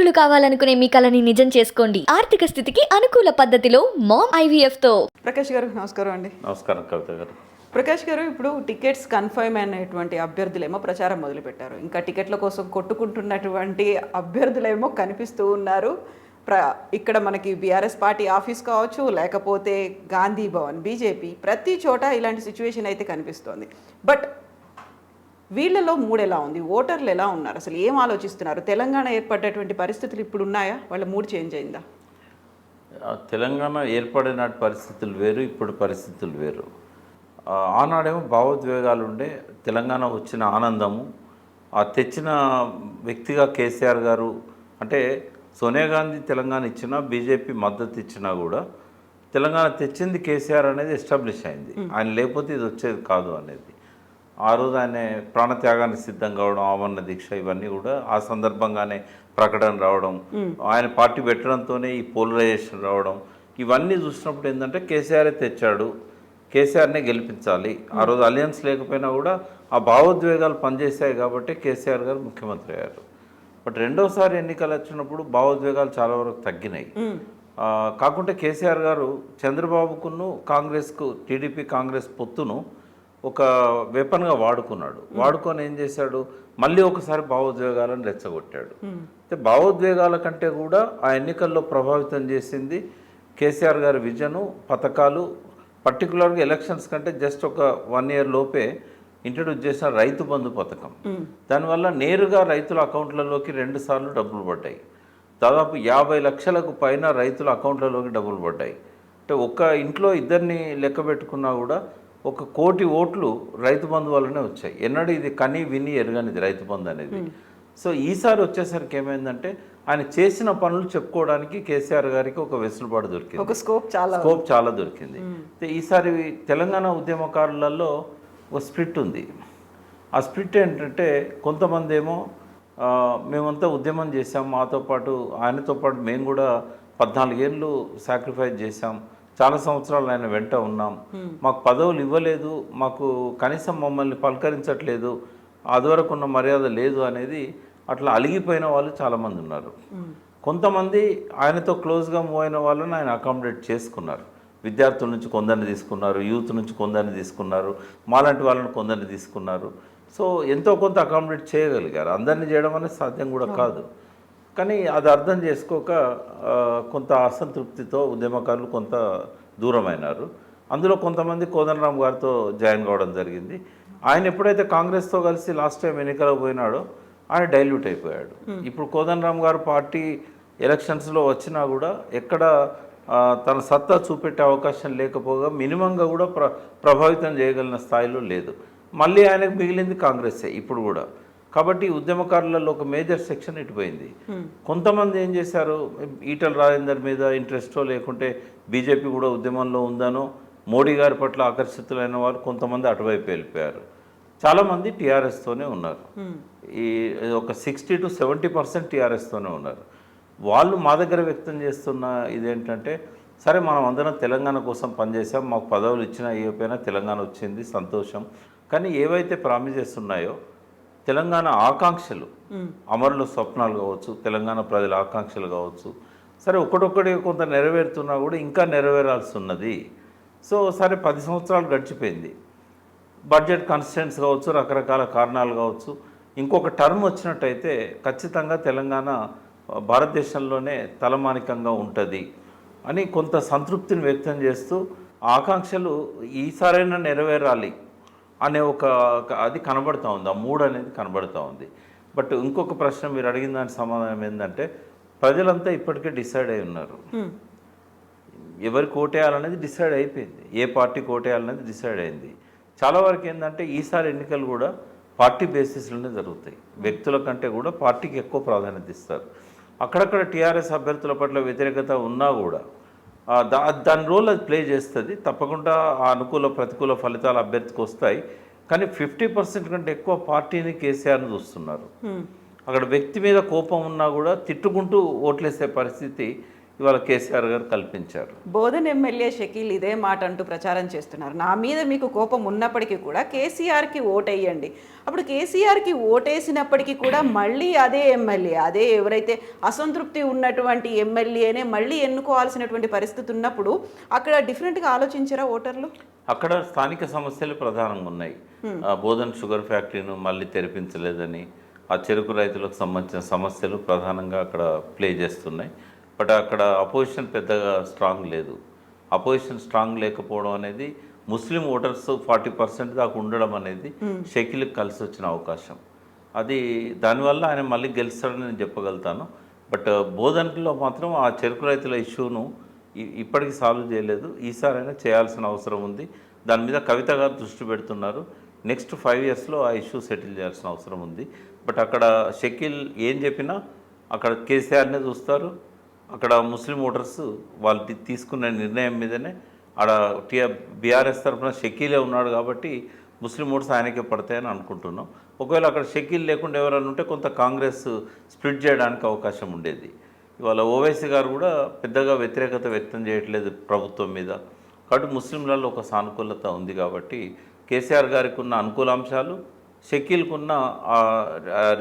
పుత్రులు కావాలనుకునే మీ కలని నిజం చేసుకోండి. ఆర్థిక స్థితికి అనుకూల పద్ధతిలో మామ్ IVF తో. ప్రకాష్ గారు నమస్కారం అండి. నమస్కారం కవిత గారు. ప్రకాష్ గారు, ఇప్పుడు టికెట్స్ కన్ఫర్మ్ అయినటువంటి అభ్యర్థులేమో ప్రచారం మొదలుపెట్టారు. ఇంకా టికెట్ల కోసం కొట్టుకుంటున్నటువంటి అభ్యర్థులేమో కనిపిస్తూ ఉన్నారు. ఇక్కడ మనకి బీఆర్ఎస్ పార్టీ ఆఫీస్ కావచ్చు, లేకపోతే గాంధీ భవన్, బీజేపీ, ప్రతి చోట ఇలాంటి సిచ్యువేషన్ అయితే కనిపిస్తోంది. బట్ వీళ్ళలో మూడు ఎలా ఉంది? ఓటర్లు ఎలా ఉన్నారు? అసలు ఏం ఆలోచిస్తున్నారు? తెలంగాణ ఏర్పడ్డటువంటి పరిస్థితులు ఇప్పుడు ఉన్నాయా? వాళ్ళ మూడు చేంజ్ అయిందా? తెలంగాణ ఏర్పడిన పరిస్థితులు వేరు, ఇప్పుడు పరిస్థితులు వేరు. ఆనాడేమో భావోద్వేగాలు ఉండే, తెలంగాణ వచ్చిన ఆనందము, ఆ తెచ్చిన వ్యక్తిగా కేసీఆర్ గారు, అంటే సోనియా గాంధీ తెలంగాణ ఇచ్చినా, బీజేపీ మద్దతు ఇచ్చినా కూడా తెలంగాణ తెచ్చింది కేసీఆర్ అనేది ఎస్టాబ్లిష్ అయింది. ఆయన లేకపోతే ఇది వచ్చేది కాదు అనేది. ఆ రోజు ఆయన ప్రాణత్యాగానికి సిద్ధం కావడం, ఆమరణ దీక్ష, ఇవన్నీ కూడా ఆ సందర్భంగానే ప్రకటన రావడం, ఆయన పార్టీ పెట్టడంతోనే ఈ పోలరైజేషన్ రావడం, ఇవన్నీ చూసినప్పుడు ఏంటంటే కేసీఆరే తెచ్చాడు, కేసీఆర్నే గెలిపించాలి. ఆ రోజు అలయన్స్ లేకపోయినా కూడా ఆ భావోద్వేగాలు పనిచేశాయి కాబట్టి కేసీఆర్ గారు ముఖ్యమంత్రి అయ్యారు. బట్ రెండోసారి ఎన్నికలు వచ్చినప్పుడు భావోద్వేగాలు చాలా వరకు తగ్గినాయి. కాకుంటే కేసీఆర్ గారు చంద్రబాబుకును కాంగ్రెస్కు, టీడీపీ కాంగ్రెస్ పొత్తును ఒక వెపన్గా వాడుకున్నాడు. వాడుకొని ఏం చేశాడు, మళ్ళీ ఒకసారి భావోద్వేగాలను రెచ్చగొట్టాడు. అయితే భావోద్వేగాల కంటే కూడా ఆ ఎన్నికల్లో ప్రభావితం చేసింది కేసీఆర్ గారి విజను, పథకాలు. పర్టికులర్గా ఎలక్షన్స్ కంటే జస్ట్ ఒక 1 year లోపే ఇంట్రడ్యూస్ చేసిన రైతు బంధు పథకం. దానివల్ల నేరుగా రైతుల అకౌంట్లలోకి 2 సార్లు డబ్బులు పడ్డాయి. దాదాపు 50 లక్షలకు పైన రైతుల అకౌంట్లలోకి డబ్బులు పడ్డాయి. అంటే ఒక్క ఇంట్లో ఇద్దరిని లెక్క పెట్టుకున్నా కూడా 1 కోటి ఓట్లు రైతు బంధు వల్లనే వచ్చాయి. ఎన్నడూ ఇది కని విని ఎరగనిది రైతు బంధు అనేది. సో ఈసారి వచ్చేసరికి ఏమైందంటే ఆయన చేసిన పనులు చెప్పుకోవడానికి కేసీఆర్ గారికి ఒక వెసులుబాటు దొరికింది, ఒక స్కోప్ చాలా దొరికింది. ఈసారి తెలంగాణ ఉద్యమకారులలో ఒక స్ప్లిట్ ఉంది. ఆ స్ప్లిట్ ఏంటంటే కొంతమంది ఏమో మేమంతా ఉద్యమం చేసాం, మాతో పాటు ఆయనతో పాటు మేము కూడా 14 ఏళ్ళు సాక్రిఫైస్ చేసాం, చాలా సంవత్సరాలు ఆయన వెంట ఉన్నాం, మాకు పదవులు ఇవ్వలేదు, మాకు కనీసం మమ్మల్ని పలకరించట్లేదు, అదివరకు ఉన్న మర్యాద లేదు అనేది అట్లా అలిగిపోయిన వాళ్ళు చాలామంది ఉన్నారు. కొంతమంది ఆయనతో క్లోజ్గా మూవ్ అయిన వాళ్ళని ఆయన అకామిడేట్ చేసుకున్నారు. విద్యార్థుల నుంచి కొందరిని తీసుకున్నారు, యూత్ నుంచి కొందరిని తీసుకున్నారు, మాలాంటి వాళ్ళని కొందరిని తీసుకున్నారు. సో ఎంతో కొంత అకామిడేట్ చేయగలిగారు. అందరినీ చేయడం అనేది సాధ్యం కూడా కాదు. కానీ అది అర్థం చేసుకోక కొంత అసంతృప్తితో ఉద్యమకారులు కొంత దూరమైనారు. అందులో కొంతమంది కోదండరామ్ గారితో జాయిన్ కావడం జరిగింది. ఆయన ఎప్పుడైతే కాంగ్రెస్తో కలిసి లాస్ట్ టైం ఎన్నికలకు పోయినాడో ఆయన డైల్యూట్ అయిపోయాడు. ఇప్పుడు కోదండరామ్ గారు పార్టీ ఎలక్షన్స్లో వచ్చినా కూడా ఎక్కడ తన సత్తా చూపెట్టే అవకాశం లేకపోగా మినిమంగా కూడా ప్రభావితం చేయగలిగిన స్థాయిలో లేదు. మళ్ళీ ఆయనకు మిగిలింది కాంగ్రెసే ఇప్పుడు కూడా. కాబట్టి ఉద్యమకారులలో ఒక మేజర్ సెక్షన్ ఇటుపోయింది. కొంతమంది ఏం చేశారు, ఈటల రాజేందర్ మీద ఇంట్రెస్టో లేకుంటే బీజేపీ కూడా ఉద్యమంలో ఉందనో మోడీ గారి పట్ల ఆకర్షితులైన వారు కొంతమంది అటువైపు వెళ్ళిపోయారు. చాలామంది టీఆర్ఎస్తోనే ఉన్నారు. ఈ ఒక 60 to 70% టీఆర్ఎస్తోనే ఉన్నారు. వాళ్ళు మా దగ్గర వ్యక్తం చేస్తున్న ఇదేంటంటే, సరే మనం అందరం తెలంగాణ కోసం పనిచేసాం, మాకు పదవులు ఇచ్చినా ఇవ్వకపోయినా తెలంగాణ వచ్చింది సంతోషం, కానీ ఏవైతే ప్రామిసెస్ ఉన్నాయో తెలంగాణ ఆకాంక్షలు, అమరుల స్వప్నాలు కావచ్చు, తెలంగాణ ప్రజల ఆకాంక్షలు కావచ్చు, సరే ఒకటొక్కటి కొంత నెరవేరుతున్నా కూడా ఇంకా నెరవేరాల్సి ఉన్నది. సో సరే 10 సంవత్సరాలు గడిచిపోయింది. బడ్జెట్ కన్స్టెంట్స్ కావచ్చు, రకరకాల కారణాలు కావచ్చు, ఇంకొక టర్మ్ వచ్చినట్టయితే ఖచ్చితంగా తెలంగాణ భారతదేశంలోనే తలమానికంగా ఉంటుంది అని కొంత సంతృప్తిని వ్యక్తం చేస్తూ ఆకాంక్షలు ఈసారైనా నెరవేరాలి అనే ఒక అది కనబడుతూ ఉంది. ఆ మూడు అనేది కనబడుతూ ఉంది. బట్ ఇంకొక ప్రశ్న మీరు అడిగిన దానికి సమాధానం ఏంటంటే, ప్రజలంతా ఇప్పటికే డిసైడ్ అయి ఉన్నారు. ఎవరికి ఓటేయాలనేది డిసైడ్ అయిపోయింది, ఏ పార్టీకి ఓటేయాలనేది డిసైడ్ అయింది. చాలా వరకు ఏంటంటే ఈసారి ఎన్నికలు కూడా పార్టీ బేసిస్లోనే జరుగుతాయి. వ్యక్తుల కంటే కూడా పార్టీకి ఎక్కువ ప్రాధాన్యత ఇస్తారు. అక్కడక్కడ టీఆర్ఎస్ అభ్యర్థుల పట్ల వ్యతిరేకత ఉన్నా కూడా దాని రోల్ అది ప్లే చేస్తుంది. తప్పకుండా ఆ అనుకూల ప్రతికూల ఫలితాలు అభ్యర్థికి వస్తాయి. కానీ 50% కంటే ఎక్కువ పార్టీని కేసీఆర్ని చూస్తున్నారు. అక్కడ వ్యక్తి మీద కోపం ఉన్నా కూడా తిట్టుకుంటూ ఓట్లేసే పరిస్థితి ఇవాళ కేసీఆర్ గారు కల్పించారు. బోధన్ ఎమ్మెల్యే షకీల్ ఇదే మాట అంటూ ప్రచారం చేస్తున్నారు. నా మీద మీకు కోపం ఉన్నప్పటికీ కూడా కేసీఆర్కి ఓటేయండి. అప్పుడు కేసీఆర్కి ఓటేసినప్పటికీ కూడా మళ్ళీ అదే ఎమ్మెల్యే, అదే ఎవరైతే అసంతృప్తి ఉన్నటువంటి ఎమ్మెల్యేనే మళ్ళీ ఎన్నుకోవాల్సినటువంటి పరిస్థితి ఉన్నప్పుడు అక్కడ డిఫరెంట్గా ఆలోచించారా ఓటర్లు? అక్కడ స్థానిక సమస్యలు ప్రధానంగా ఉన్నాయి. బోధన్ షుగర్ ఫ్యాక్టరీను మళ్ళీ తెరిపించలేదని, ఆ చెరుకు రైతులకు సంబంధించిన సమస్యలు ప్రధానంగా అక్కడ ప్లే చేస్తున్నాయి. బట్ అక్కడ అపోజిషన్ పెద్దగా స్ట్రాంగ్ లేదు. అపోజిషన్ స్ట్రాంగ్ లేకపోవడం అనేది ముస్లిం ఓటర్స్ 40% దాకా ఉండడం అనేది షకీల్కి కలిసి వచ్చిన అవకాశం. అది దానివల్ల ఆయన మళ్ళీ గెలుస్తాడని నేను చెప్పగలుగుతాను. బట్ బోధన్లో మాత్రం ఆ చెరుకు రైతుల ఇష్యూను ఇప్పటికీ సాల్వ్ చేయలేదు. ఈసారైనా చేయాల్సిన అవసరం ఉంది. దాని మీద కవిత గారు దృష్టి పెడుతున్నారు. నెక్స్ట్ 5 yearsలో ఆ ఇష్యూ సెటిల్ చేయాల్సిన అవసరం ఉంది. బట్ అక్కడ షకీల్ ఏం చెప్పినా అక్కడ కేసీఆర్నే చూస్తారు. అక్కడ ముస్లిం ఓటర్స్ వాళ్ళు తీసుకున్న నిర్ణయం మీదనే ఆడ బీఆర్ఎస్ తరఫున షకీలే ఉన్నాడు కాబట్టి ముస్లిం ఓట్స్ ఆయనకే పడతాయని అనుకుంటున్నాం. ఒకవేళ అక్కడ షకీల్ లేకుండా ఎవరైనా ఉంటే కొంత కాంగ్రెస్ స్ప్లిట్ చేయడానికి అవకాశం ఉండేది. ఇవాళ ఓవైసీ గారు కూడా పెద్దగా వ్యతిరేకత వ్యక్తం చేయట్లేదు ప్రభుత్వం మీద. కాబట్టి ముస్లింలలో ఒక సానుకూలత ఉంది. కాబట్టి కేసీఆర్ గారికి ఉన్న అనుకూలాంశాలు, షకీల్కున్న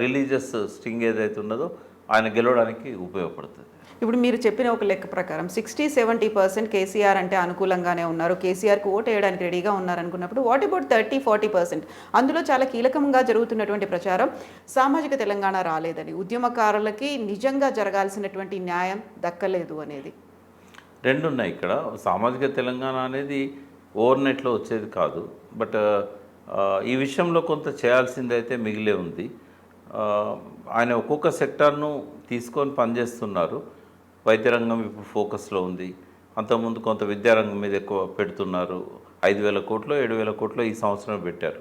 రిలీజియస్ స్టింగ్ ఏదైతే ఉన్నదో ఆయన గెలవడానికి ఉపయోగపడుతుంది. ఇప్పుడు మీరు చెప్పిన ఒక లెక్క ప్రకారం 60-70% కేసీఆర్ అంటే అనుకూలంగానే ఉన్నారు, కేసీఆర్కి ఓటు వేయడానికి రెడీగా ఉన్నారు అనుకున్నప్పుడు వాట్ అబౌట్ 30-40%? అందులో చాలా కీలకంగా జరుగుతున్నటువంటి ప్రచారం సామాజిక తెలంగాణ రాలేదని, ఉద్యమకారులకి నిజంగా జరగాల్సినటువంటి న్యాయం దక్కలేదు అనేది. రెండు ఉన్నాయి ఇక్కడ. సామాజిక తెలంగాణ అనేది ఓవర్నైట్లో వచ్చేది కాదు. బట్ ఈ విషయంలో కొంత చేయాల్సింది అయితే మిగిలే ఉంది. ఆయన ఒక్కొక్క సెక్టార్ను తీసుకొని పనిచేస్తున్నారు. వైద్య రంగం ఇప్పుడు ఫోకస్లో ఉంది. అంతకుముందు కొంత విద్యారంగం మీద ఎక్కువ పెడుతున్నారు. 5,000 కోట్లు 7,000 కోట్లు ఈ సంవత్సరం పెట్టారు.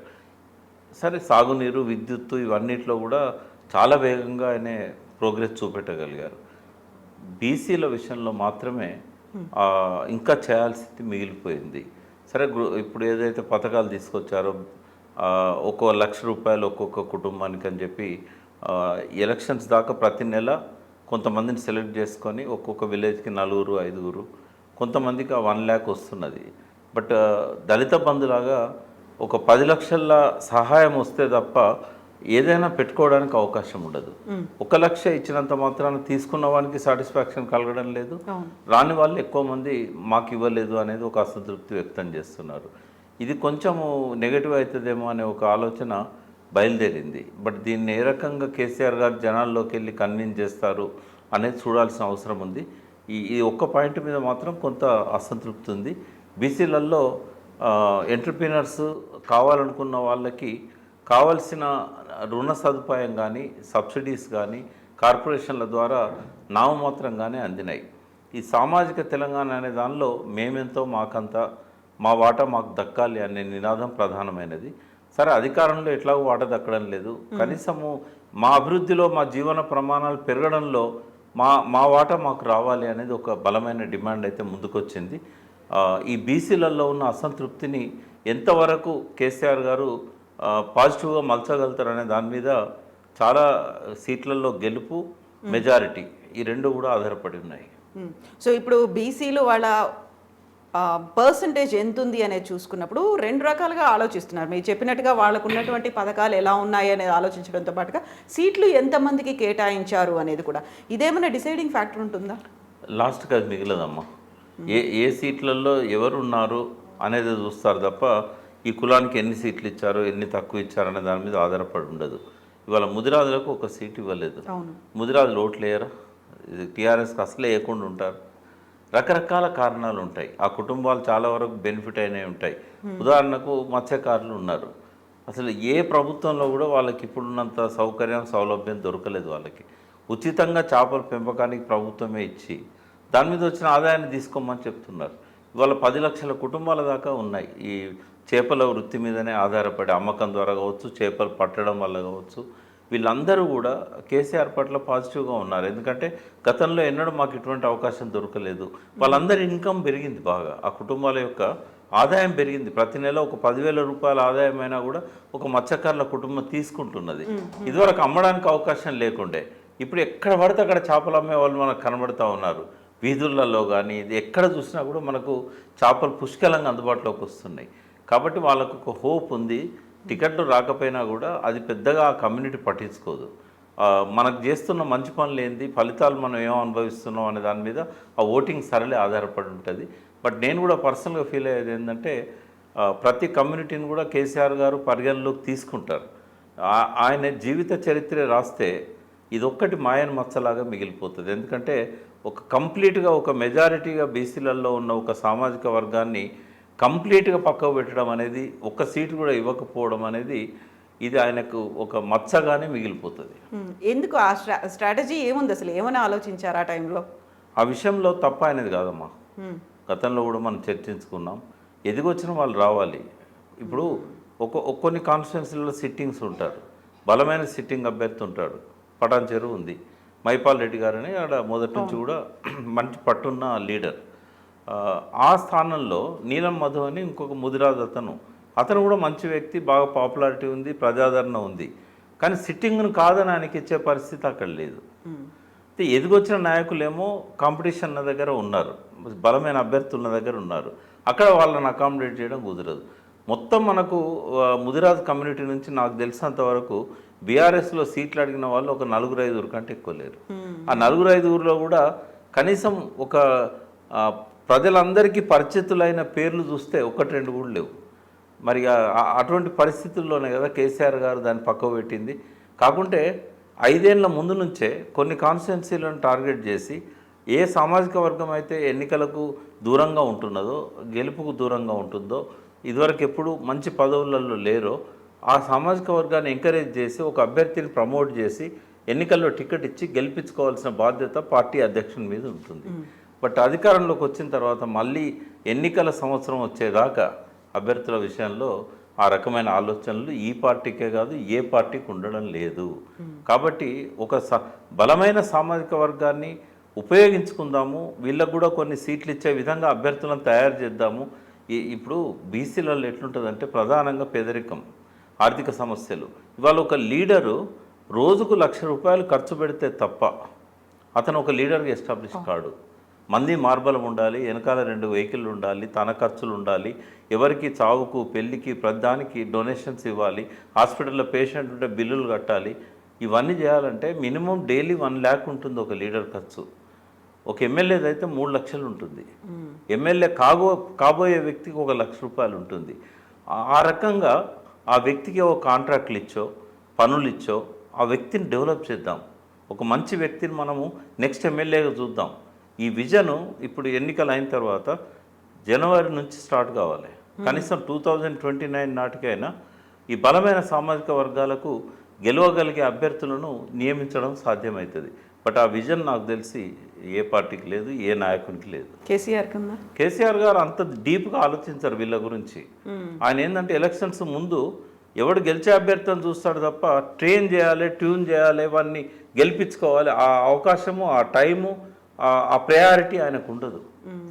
సరే, సాగునీరు, విద్యుత్తు ఇవన్నిట్లో కూడా చాలా వేగంగా ఆయనే ప్రోగ్రెస్ చూపెట్టగలిగారు. బీసీల విషయంలో మాత్రమే ఇంకా చేయాల్సింది మిగిలిపోయింది. సరే, ఇప్పుడు ఏదైతే పథకాలు తీసుకొచ్చారో ఒక్కో ₹1,00,000 ఒక్కొక్క కుటుంబానికి అని చెప్పి ఎలక్షన్స్ దాకా ప్రతి నెల కొంతమందిని సెలెక్ట్ చేసుకొని ఒక్కొక్క విలేజ్కి 4-5, కొంతమందికి 1 lakh వస్తున్నది. బట్ దళిత బంధులాగా ఒక 10 లక్షల సహాయం వస్తే తప్ప ఏదైనా పెట్టుకోవడానికి అవకాశం ఉండదు. 1 లక్ష ఇచ్చినంత మాత్రాన తీసుకున్న వానికి సాటిస్ఫాక్షన్ కలగడం లేదు. రాని వాళ్ళు ఎక్కువ మంది మాకు ఇవ్వలేదు అనేది ఒక అసంతృప్తి వ్యక్తం చేస్తున్నారు. ఇది కొంచెము నెగటివ్ అవుతుందేమో అనే ఒక ఆలోచన బయలుదేరింది. బట్ దీన్ని ఏ రకంగా కేసీఆర్ గారు జనాల్లోకి వెళ్ళి కన్విన్స్ చేస్తారు అనేది చూడాల్సిన అవసరం ఉంది. ఈ ఒక్క పాయింట్ మీద మాత్రం కొంత అసంతృప్తి ఉంది. బీసీలలో ఎంటర్ప్రీనర్స్ కావాలనుకున్న వాళ్ళకి కావాల్సిన రుణ సదుపాయం కానీ, సబ్సిడీస్ కానీ కార్పొరేషన్ల ద్వారా నామమాత్రంగానే అందినాయి. ఈ సామాజిక తెలంగాణ అనే దానిలో మేమెంతో మాకంత, మా వాటా మాకు దక్కాలి అనే నినాదం ప్రధానమైనది. సరే, అధికారంలో ఎట్లాగో వాటా దక్కడం లేదు. కనీసము మా అభివృద్ధిలో, మా జీవన ప్రమాణాలు పెరగడంలో మా వాటా మాకు రావాలి అనేది ఒక బలమైన డిమాండ్ అయితే ముందుకొచ్చింది. ఈ బీసీలలో ఉన్న అసంతృప్తిని ఎంతవరకు కేసీఆర్ గారు పాజిటివ్గా మలచగలుగుతారనే దాని మీద చాలా సీట్లలో గెలుపు, మెజారిటీ ఈ రెండు కూడా ఆధారపడి ఉన్నాయి. సో ఇప్పుడు బీసీలు వాళ్ళ పర్సంటేజ్ ఎంత ఉంది అనేది చూసుకున్నప్పుడు 2 రకాలుగా ఆలోచిస్తున్నారు. మీరు చెప్పినట్టుగా వాళ్ళకు ఉన్నటువంటి పథకాలు ఎలా ఉన్నాయి అనేది ఆలోచించడంతో పాటుగా సీట్లు ఎంతమందికి కేటాయించారు అనేది కూడా, ఇదేమైనా డిసైడింగ్ ఫ్యాక్టర్ ఉంటుందా? లాస్ట్కి అది మిగిలదమ్మా. ఏ సీట్లలో ఎవరు ఉన్నారు అనేది చూస్తారు తప్ప ఈ కులానికి ఎన్ని సీట్లు ఇచ్చారు, ఎన్ని తక్కువ ఇచ్చారు అనే దాని మీద ఆధారపడి ఉండదు. ఇవాళ ముదిరాజులకు ఒక సీటు ఇవ్వలేదు. ముదిరాజులు ఓట్లు వేయరా? ఇది టీఆర్ఎస్కి అసలే వేయకుండా ఉంటారు. రకరకాల కారణాలు ఉంటాయి. ఆ కుటుంబాలు చాలా వరకు బెనిఫిట్ అయినవి ఉంటాయి. ఉదాహరణకు మత్స్యకారులు ఉన్నారు. అసలు ఏ ప్రభుత్వంలో కూడా వాళ్ళకి ఇప్పుడున్నంత సౌకర్యం, సౌలభ్యం దొరకలేదు. వాళ్ళకి ఉచితంగా చేపల పెంపకానికి ప్రభుత్వమే ఇచ్చి దాని మీద వచ్చిన ఆదాయాన్ని తీసుకోమని చెప్తున్నారు. ఇవాళ 10 లక్షల కుటుంబాల దాకా ఉన్నాయి ఈ చేపల వృత్తి మీదనే ఆధారపడి, అమ్మకం ద్వారా కావచ్చు, చేపలు పట్టడం వల్ల కావచ్చు. వీళ్ళందరూ కూడా కేసీఆర్ పట్ల పాజిటివ్గా ఉన్నారు. ఎందుకంటే గతంలో ఎన్నడూ మాకు ఇటువంటి అవకాశం దొరకలేదు. వాళ్ళందరి ఇన్కమ్ పెరిగింది బాగా, ఆ కుటుంబాల యొక్క ఆదాయం పెరిగింది. ప్రతి నెల ఒక 10,000 రూపాయల ఆదాయం అయినా కూడా ఒక మత్స్యకారుల కుటుంబం తీసుకుంటున్నది. ఇదివరకు అమ్మడానికి అవకాశం లేకుండే. ఇప్పుడు ఎక్కడ పడితే అక్కడ చేపలు అమ్మే వాళ్ళు మనకు కనబడుతూ ఉన్నారు. వీధులలో కానీ ఇది ఎక్కడ చూసినా కూడా మనకు చేపలు పుష్కలంగా అందుబాటులోకి వస్తున్నాయి. కాబట్టి వాళ్ళకు ఒక హోప్ ఉంది. టికెట్లు రాకపోయినా కూడా అది పెద్దగా ఆ కమ్యూనిటీ పట్టించుకోదు. మనకు చేస్తున్న మంచి పనులు ఏంది, ఫలితాలు మనం ఏం అనుభవిస్తున్నాం అనే దాని మీద ఆ ఓటింగ్ సరళి ఆధారపడి ఉంటుంది. బట్ నేను కూడా పర్సనల్గా ఫీల్ అయ్యేది ఏంటంటే ప్రతి కమ్యూనిటీని కూడా కేసీఆర్ గారు పరిగణలోకి తీసుకుంటారు. ఆయన జీవిత చరిత్ర రాస్తే ఇదొక్కటి మాయని మచ్చలాగా మిగిలిపోతుంది. ఎందుకంటే ఒక కంప్లీట్గా ఒక మెజారిటీగా బీసీలలో ఉన్న ఒక సామాజిక వర్గాన్ని కంప్లీట్గా పక్కకు పెట్టడం అనేది, ఒక్క సీటు కూడా ఇవ్వకపోవడం అనేది ఇది ఆయనకు ఒక మచ్చగానే మిగిలిపోతుంది. ఎందుకు ఆ స్ట్రాటజీ ఏముంది అసలు, ఏమని ఆలోచించారు ఆ టైంలో? ఆ విషయంలో తప్ప అనేది కాదమ్మా. గతంలో కూడా మనం చర్చించుకున్నాం. ఎదిగొచ్చిన వాళ్ళు రావాలి. ఇప్పుడు కొన్ని కాన్స్టిట్యున్సీలలో సిట్టింగ్స్ ఉంటారు, బలమైన సిట్టింగ్ అభ్యర్థి ఉంటాడు. పటాన్ చెరువు ఉంది, మైపాల్ రెడ్డి గారని ఆడ మొదటి నుంచి కూడా మంచి పట్టున్న లీడర్. ఆ స్థానంలో నీలం మధు అని ఇంకొక ముదిరాజు అతను కూడా మంచి వ్యక్తి, బాగా పాపులారిటీ ఉంది, ప్రజాదరణ ఉంది. కానీ సిట్టింగ్ను కాదని ఆయనకి ఇచ్చే పరిస్థితి అక్కడ లేదు. ఎదిగొచ్చిన నాయకులేమో కాంపిటీషన్ ఉన్న దగ్గర ఉన్నారు, బలమైన అభ్యర్థులు ఉన్న దగ్గర ఉన్నారు. అక్కడ వాళ్ళని అకామిడేట్ చేయడం కుదరదు. మొత్తం మనకు ముదిరాజు కమ్యూనిటీ నుంచి నాకు తెలిసినంత వరకు బీఆర్ఎస్లో సీట్లు అడిగిన వాళ్ళు ఒక 4-5 కంటే ఎక్కువ లేరు. ఆ 4-5 కూడా కనీసం ఒక ప్రజలందరికీ పరిచితులైన పేర్లు చూస్తే 1-2 కూడా లేవు. మరి అటువంటి పరిస్థితుల్లోనే కదా కేసీఆర్ గారు దాన్ని పక్కకు పెట్టింది. కాకుంటే 5 ఏళ్ల ముందు నుంచే కొన్ని కాన్స్టిట్యున్సీలను టార్గెట్ చేసి ఏ సామాజిక వర్గం అయితే ఎన్నికలకు దూరంగా ఉంటున్నదో, గెలుపుకు దూరంగా ఉంటుందో, ఇదివరకు ఎప్పుడు మంచి పదవులలో లేరో ఆ సామాజిక వర్గాన్ని ఎంకరేజ్ చేసి ఒక అభ్యర్థిని ప్రమోట్ చేసి ఎన్నికల్లో టికెట్ ఇచ్చి గెలిపించుకోవాల్సిన బాధ్యత పార్టీ అధ్యక్షుని మీద ఉంటుంది. బట్ అధికారంలోకి వచ్చిన తర్వాత మళ్ళీ ఎన్నికల సంవత్సరం వచ్చేదాకా అభ్యర్థుల విషయంలో ఆ రకమైన ఆలోచనలు ఈ పార్టీకే కాదు ఏ పార్టీకి ఉండడం లేదు. కాబట్టి ఒక బలమైన సామాజిక వర్గాన్ని ఉపయోగించుకుందాము, వీళ్ళకు కూడా కొన్ని సీట్లు ఇచ్చే విధంగా అభ్యర్థులను తయారు చేద్దాము. ఇప్పుడు బీసీలలో ఎట్లుంటుందంటే ప్రధానంగా పేదరికం, ఆర్థిక సమస్యలు. ఇవాళ ఒక లీడరు రోజుకు ₹1,00,000 ఖర్చు పెడితే తప్ప అతను ఒక లీడర్గా ఎస్టాబ్లిష్ కాడు. మంది మార్బలం ఉండాలి, వెనకాల 2 వెహికల్ ఉండాలి, తన ఖర్చులు ఉండాలి, ఎవరికి చావుకు పెళ్ళికి ప్రధానికి డొనేషన్స్ ఇవ్వాలి, హాస్పిటల్లో పేషెంట్ ఉంటే బిల్లులు కట్టాలి. ఇవన్నీ చేయాలంటే మినిమం డైలీ 1 lakh ఉంటుంది ఒక లీడర్ ఖర్చు. ఒక ఎమ్మెల్యేది అయితే 3 లక్షలు ఉంటుంది. ఎమ్మెల్యే కాబోయే వ్యక్తికి ₹1,00,000 ఉంటుంది. ఆ రకంగా ఆ వ్యక్తికి ఒక కాంట్రాక్ట్లు ఇచ్చో పనులు ఇచ్చో ఆ వ్యక్తిని డెవలప్ చేద్దాం. ఒక మంచి వ్యక్తిని మనము నెక్స్ట్ ఎమ్మెల్యేగా చూద్దాం. ఈ విజను ఇప్పుడు ఎన్నికలు అయిన తర్వాత జనవరి నుంచి స్టార్ట్ కావాలి. కనీసం 2029 నాటికైనా ఈ బలమైన సామాజిక వర్గాలకు గెలవగలిగే అభ్యర్థులను నియమించడం సాధ్యమవుతుంది. బట్ ఆ విజన్ నాకు తెలిసి ఏ పార్టీకి లేదు, ఏ నాయకునికి లేదు. కేసీఆర్ గారు అంత డీప్గా ఆలోచించారు వీళ్ళ గురించి. ఆయన ఏంటంటే ఎలక్షన్స్ ముందు ఎవడు గెలిచే అభ్యర్థిని చూస్తాడు తప్ప ట్రైన్ చేయాలి, ట్యూన్ చేయాలి, వాడిని గెలిపించుకోవాలి, ఆ అవకాశము, ఆ టైము, ఆ ప్రయారిటీ ఆయనకు ఉండదు.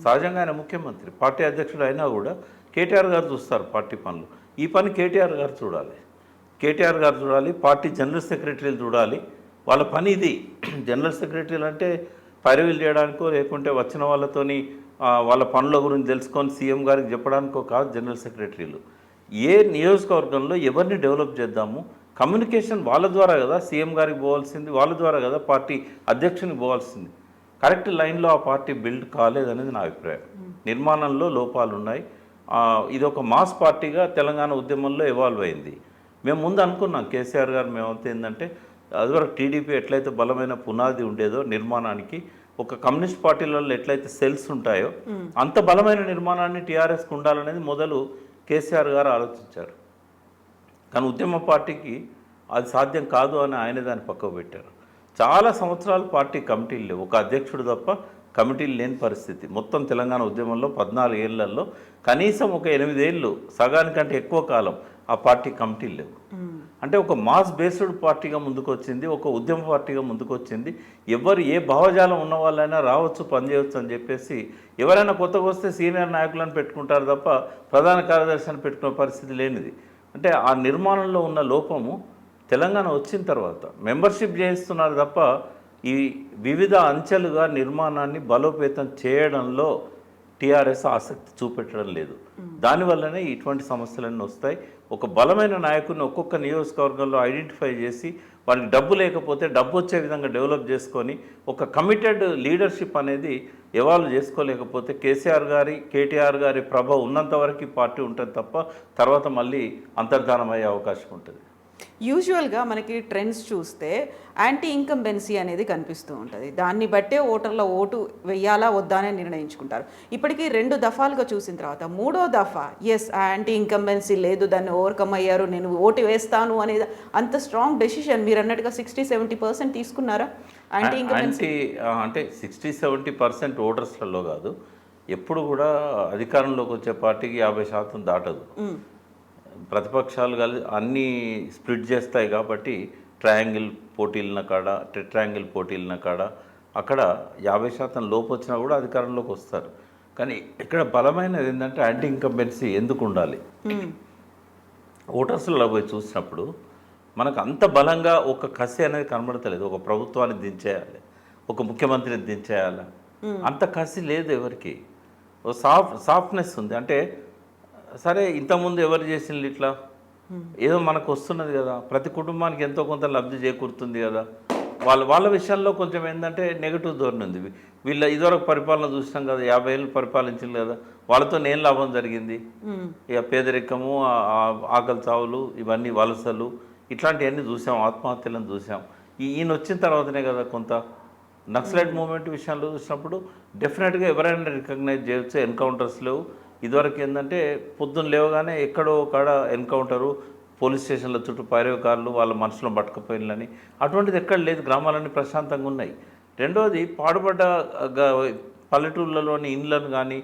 సహజంగా ఆయన ముఖ్యమంత్రి, పార్టీ అధ్యక్షుడు అయినా కూడా కేటీఆర్ గారు చూస్తారు పార్టీ పనులు. ఈ పని కేటీఆర్ గారు చూడాలి, పార్టీ జనరల్ సెక్రటరీలు చూడాలి. వాళ్ళ పని ఇది. జనరల్ సెక్రటరీలు అంటే పైరవీలు చేయడానికో లేకుంటే వచ్చిన వాళ్ళతోని వాళ్ళ పనుల గురించి తెలుసుకొని సీఎం గారికి చెప్పడానికో కాదు జనరల్ సెక్రటరీలు. ఏ నియోజకవర్గంలో ఎవరిని డెవలప్ చేద్దాము, కమ్యూనికేషన్ వాళ్ళ ద్వారా కదా సీఎం గారికి పోవాల్సింది, వాళ్ళ ద్వారా కదా పార్టీ అధ్యక్షునికి పోవాల్సింది. కరెక్ట్ లైన్లో ఆ పార్టీ బిల్డ్ కాలేదనేది నా అభిప్రాయం. నిర్మాణంలో లోపాలు ఉన్నాయి. ఇది ఒక మాస్ పార్టీగా తెలంగాణ ఉద్యమంలో ఎవాల్వ్ అయింది. మేము ముందు అనుకున్నాం కేసీఆర్ గారు మేమంతా ఏంటంటే అదివరకు టీడీపీ ఎట్లయితే బలమైన పునాది ఉండేదో నిర్మాణానికి, ఒక కమ్యూనిస్ట్ పార్టీలలో ఎట్లయితే సెల్స్ ఉంటాయో అంత బలమైన నిర్మాణాన్ని టీఆర్ఎస్కి ఉండాలనేది మొదలు కేసీఆర్ గారు ఆలోచించారు. కానీ ఉద్యమ పార్టీకి అది సాధ్యం కాదు అని ఆయన దాన్ని పక్కకు పెట్టారు. చాలా సంవత్సరాలు పార్టీ కమిటీలు లేవు, ఒక అధ్యక్షుడు తప్ప కమిటీలు లేని పరిస్థితి. మొత్తం తెలంగాణ ఉద్యమంలో 14 ఏళ్లలో కనీసం ఒక 8 ఏళ్ళు, సగానికంటే ఎక్కువ కాలం ఆ పార్టీ కమిటీలు లేవు. అంటే ఒక మాస్ బేస్డ్ పార్టీగా ముందుకు వచ్చింది, ఒక ఉద్యమ పార్టీగా ముందుకు వచ్చింది. ఎవరు ఏ భావజాలం ఉన్న వాళ్ళైనా రావచ్చు, పనిచేయవచ్చు అని చెప్పేసి ఎవరైనా కొత్తగా వస్తే సీనియర్ నాయకులను పెట్టుకుంటారు తప్ప ప్రధాన కార్యదర్శిని పెట్టుకునే పరిస్థితి లేనిది. అంటే ఆ నిర్మాణంలో ఉన్న లోపము తెలంగాణ వచ్చిన తర్వాత మెంబర్షిప్ చేయిస్తున్నారు తప్ప ఈ వివిధ అంచెలుగా నిర్మాణాన్ని బలోపేతం చేయడంలో టీఆర్ఎస్ ఆసక్తి చూపెట్టడం లేదు. దానివల్లనే ఇటువంటి సమస్యలన్నీ వస్తాయి. ఒక బలమైన నాయకుడిని ఒక్కొక్క నియోజకవర్గంలో ఐడెంటిఫై చేసి వాళ్ళకి డబ్బు లేకపోతే డబ్బు వచ్చే విధంగా డెవలప్ చేసుకొని ఒక కమిటెడ్ లీడర్షిప్ అనేది ఎవాల్వ్ చేసుకోలేకపోతే కేటీఆర్ గారి ప్రభ ఉన్నంత వరకు పార్టీ ఉంటుంది తప్ప తర్వాత మళ్ళీ అంతర్ధానం అయ్యే అవకాశం ఉంటుంది. యూజువల్గా మనకి ట్రెండ్స్ చూస్తే యాంటీ ఇన్కంబెన్సీ అనేది కనిపిస్తూ ఉంటుంది. దాన్ని బట్టే ఓటర్ల ఓటు వెయ్యాలా వద్దా అని నిర్ణయించుకుంటారు. ఇప్పటికీ 2 దఫాలుగా చూసిన తర్వాత 3వ దఫా ఎస్ ఆ యాంటీ ఇన్కంబెన్సీ లేదు, దాన్ని ఓవర్కమ్ అయ్యారు, నేను ఓటు వేస్తాను అనేది అంత స్ట్రాంగ్ డెసిషన్ మీరు అన్నట్టుగా 60-70% తీసుకున్నారా? యాంటీ ఇన్కంబెన్సీ అంటే 60-70% ఓటర్స్లలో కాదు, ఎప్పుడు కూడా అధికారంలోకి వచ్చే పార్టీకి 50% దాటదు. ప్రతిపక్షాలు అన్నీ స్ప్లిట్ చేస్తాయి కాబట్టి ట్రయాంగిల్ పోటీలన కాడ టెట్రాంగిల్ పోటీలన కాడ అక్కడ 50% లోపు వచ్చినా కూడా అధికారంలోకి వస్తారు. కానీ ఇక్కడ బలమైనది ఏంటంటే యాంటీ ఇన్కంబెన్సీ ఎందుకు ఉండాలి? ఓటర్స్లో పోయి చూసినప్పుడు మనకు అంత బలంగా ఒక కసి అనేది కనబడతలేదు. ఒక ప్రభుత్వాన్ని దించేయాలి, ఒక ముఖ్యమంత్రిని దించేయాలి, అంత కసి లేదు ఎవరికి. ఓ సాఫ్ట్నెస్ ఉంది. అంటే సరే ఇంతకుముందు ఎవరు చేసింది ఇట్లా ఏదో మనకు వస్తున్నది కదా, ప్రతి కుటుంబానికి ఎంతో కొంత లబ్ధి చేకూరుతుంది కదా, వాళ్ళ విషయంలో కొంచెం ఏంటంటే నెగిటివ్ ధోరణి ఉంది. వీళ్ళ ఇదివరకు పరిపాలన చూసినాం కదా, 50 ఏళ్ళు పరిపాలించింది కదా, వాళ్ళతో నేను లాభం జరిగింది. ఇక పేదరికము, ఆకలి చావులు, ఇవన్నీ వలసలు, ఇట్లాంటివన్నీ చూసాం, ఆత్మహత్యలను చూసాం. ఈయన వచ్చిన తర్వాతనే కదా కొంత నక్సలైట్ మూవ్మెంట్ విషయంలో చూసినప్పుడు డెఫినెట్గా ఎవరైనా రికగ్నైజ్ చేయొచ్చు. ఎన్కౌంటర్స్ లేవు. ఇదివరకు ఏంటంటే పొద్దున్న లేవగానే ఎక్కడో కాడ ఎన్కౌంటరు, పోలీస్ స్టేషన్ల చుట్టూ పైరవకారులు వాళ్ళ మనసులో పట్టుకుపోయినని, అటువంటిది ఎక్కడ లేదు. గ్రామాలన్నీ ప్రశాంతంగా ఉన్నాయి. రెండవది పాడుపడ్డ పల్లెటూళ్ళలోని ఇండ్లను కానీ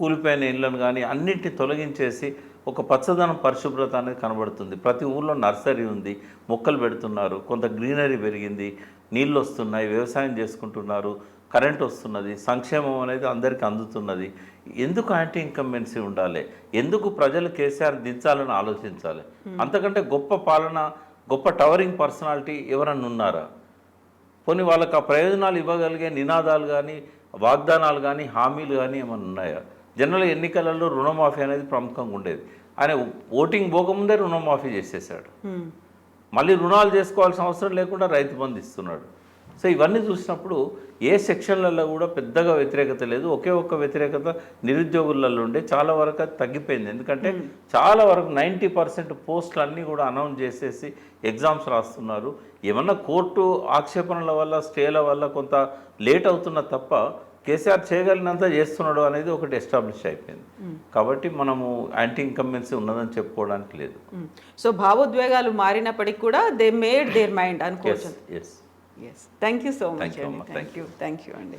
కూలిపోయిన ఇండ్లను కానీ అన్నింటినీ తొలగించేసి ఒక పచ్చదనం పరిశుభ్రత అనేది కనబడుతుంది. ప్రతి ఊళ్ళో నర్సరీ ఉంది, మొక్కలు పెడుతున్నారు, కొంత గ్రీనరీ పెరిగింది, నీళ్ళు వస్తున్నాయి, వ్యవసాయం చేసుకుంటున్నారు, కరెంట్ వస్తున్నది, సంక్షేమం అనేది అందరికీ అందుతున్నది. ఎందుకు యాంటీ ఇన్కంబెన్సీ ఉండాలి? ఎందుకు ప్రజలు కేసీఆర్ దించాలని ఆలోచించాలి? అంతకంటే గొప్ప పాలన, గొప్ప టవరింగ్ పర్సనాలిటీ ఎవరన్నా ఉన్నారా? పోనీ వాళ్ళకి ఆ ప్రయోజనాలు ఇవ్వగలిగే నినాదాలు కానీ, వాగ్దానాలు కానీ, హామీలు కానీ ఏమైనా ఉన్నాయా? జనరల్ ఎన్నికలలో రుణమాఫీ అనేది ప్రముఖంగా ఉండేది. ఆయన ఓటింగ్ పోకముందే రుణమాఫీ చేసేసాడు. మళ్ళీ రుణాలు చేసుకోవాల్సిన అవసరం లేకుండా రైతు బంధు ఇస్తున్నాడు. సో ఇవన్నీ చూసినప్పుడు ఏ సెక్షన్లలో కూడా పెద్దగా వ్యతిరేకత లేదు. ఒకే ఒక్క వ్యతిరేకత నిరుద్యోగులలో ఉండే, చాలా వరకు అది తగ్గిపోయింది. ఎందుకంటే చాలా వరకు 90% పోస్టులు అన్నీ కూడా అనౌన్స్ చేసేసి ఎగ్జామ్స్ రాస్తున్నారు. ఏమన్నా కోర్టు ఆక్షేపణల వల్ల, స్టేల వల్ల కొంత లేట్ అవుతున్న తప్ప కేసీఆర్ చేయగలిగినంత చేస్తున్నాడు అనేది ఒకటి ఎస్టాబ్లిష్ అయిపోయింది. కాబట్టి మనము యాంటీ ఇన్కంబెన్సీ ఉన్నదని చెప్పుకోవడానికి లేదు. సో భావోద్వేగాలు మారినప్పటికీ కూడా దే మేడ్ దేర్ మైండ్ అనుకోవచ్చు. Yes. Thank you so much. Thank you, Amma. Thank you అండి.